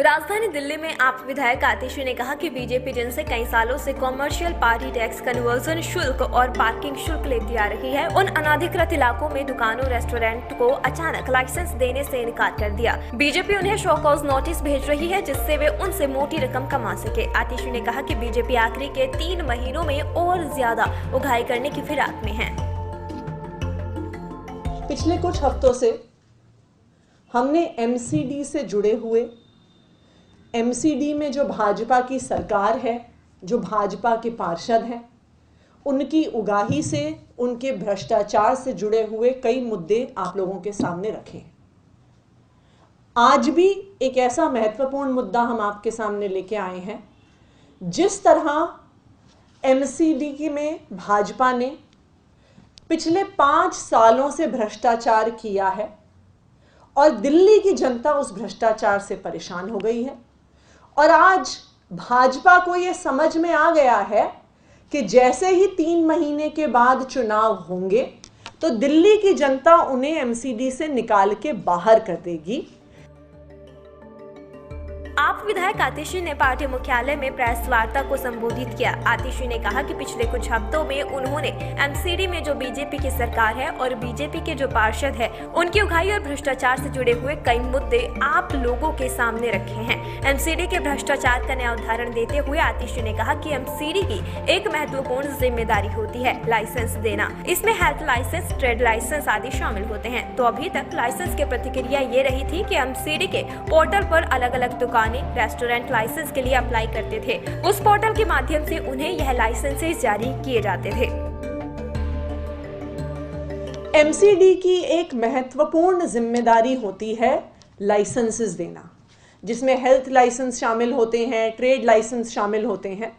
राजधानी दिल्ली में आप विधायक आतिशी ने कहा कि बीजेपी जिनसे कई सालों से कॉमर्शियल पार्टी टैक्स कन्वर्जन शुल्क और पार्किंग शुल्क लेती आ रही है, उन अनाधिकृत इलाकों में दुकानों रेस्टोरेंट को अचानक लाइसेंस देने से इनकार कर दिया। बीजेपी उन्हें शो कॉज नोटिस भेज रही है जिससे वे उनसे मोटी रकम कमा सके। आतिशी ने कहा कि बीजेपी आखिरी के 3 महीनों में और ज्यादा उगाही करने की फिराक में है। पिछले कुछ हफ्तों से हमने एमसीडी से जुड़े हुए, एमसीडी में जो भाजपा की सरकार है, जो भाजपा के पार्षद हैं, उनकी उगाही से, उनके भ्रष्टाचार से जुड़े हुए कई मुद्दे आप लोगों के सामने रखे। आज भी एक ऐसा महत्वपूर्ण मुद्दा हम आपके सामने लेके आए हैं। जिस तरह एमसीडी में भाजपा ने पिछले 5 सालों से भ्रष्टाचार किया है और दिल्ली की जनता उस भ्रष्टाचार से परेशान हो गई है, और आज भाजपा को यह समझ में आ गया है कि जैसे ही 3 महीने के बाद चुनाव होंगे तो दिल्ली की जनता उन्हें एमसीडी से निकाल के बाहर कर देगी। आप विधायक आतिशी ने पार्टी मुख्यालय में प्रेस वार्ता को संबोधित किया। आतिशी ने कहा कि पिछले कुछ हफ्तों में उन्होंने एमसीडी में जो बीजेपी की सरकार है और बीजेपी के जो पार्षद है, उनकी उगाही और भ्रष्टाचार से जुड़े हुए कई मुद्दे आप लोगों के सामने रखे हैं। एमसीडी के भ्रष्टाचार का नया उदाहरण देते हुए आतिशी ने कहा कि एमसीडी की एक महत्वपूर्ण जिम्मेदारी होती है लाइसेंस देना। इसमें हेल्थ लाइसेंस, ट्रेड लाइसेंस आदि शामिल होते हैं। तो अभी तक लाइसेंस की प्रतिक्रिया ये रही थी कि एमसीडी के पोर्टल पर अलग अलग दुकानें रेस्टोरेंट लाइसेंस के लिए अप्लाई करते थे। उस पोर्टल के माध्यम से उन्हें यह लाइसेंसेस जारी किए जाते थे। एमसीडी की एक महत्वपूर्ण जिम्मेदारी होती है लाइसेंसेस देना, जिसमें हेल्थ लाइसेंस शामिल होते हैं, ट्रेड लाइसेंस शामिल होते हैं।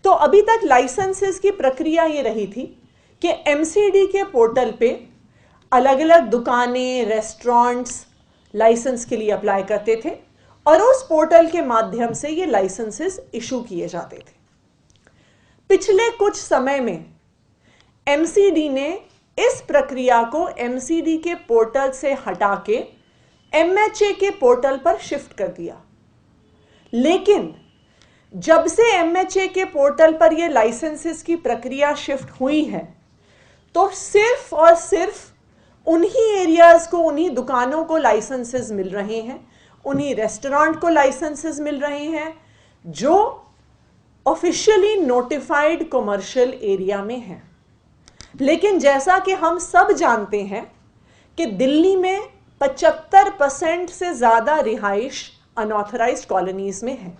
तो अभी तक लाइसेंसेस की प्रक्रिया ये रही थी कि एमसीडी के पोर्टल पे अलग अलग दुकानें, रेस्टोरेंट्स लाइसेंस के लिए अप्लाई करते थे और उस पोर्टल के माध्यम से ये लाइसेंसेस इशू किए जाते थे। पिछले कुछ समय में एमसीडी ने इस प्रक्रिया को एमसीडी के पोर्टल से हटा के एमएचए के पोर्टल पर शिफ्ट कर दिया। लेकिन जब से एमएचए के पोर्टल पर ये लाइसेंसेस की प्रक्रिया शिफ्ट हुई है, तो सिर्फ और सिर्फ उन्हीं एरियाज को, उन्हीं दुकानों को लाइसेंसेस मिल रहे हैं, उन्हीं रेस्टोरेंट को लाइसेंसेस मिल रहे हैं जो ऑफिशियली नोटिफाइड कमर्शियल एरिया में हैं। लेकिन जैसा कि हम सब जानते हैं कि दिल्ली में 75% से ज्यादा रिहाइश अनऑथराइज्ड कॉलोनीज में है।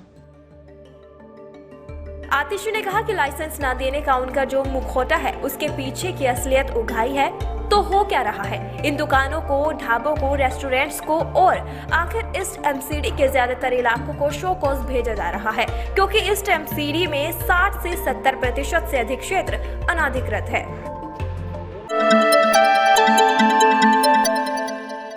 आतिशी ने कहा कि लाइसेंस ना देने का उनका जो मुखौटा है, उसके पीछे की असलियत उगाही है। तो हो क्या रहा है? इन दुकानों को, ढाबों को, रेस्टोरेंट्स को और आखिर इस एमसीडी के ज्यादातर इलाकों को शो कॉज भेजा जा रहा है, क्योंकि इस एमसीडी में 60 से 70% से अधिक क्षेत्र अनाधिकृत है।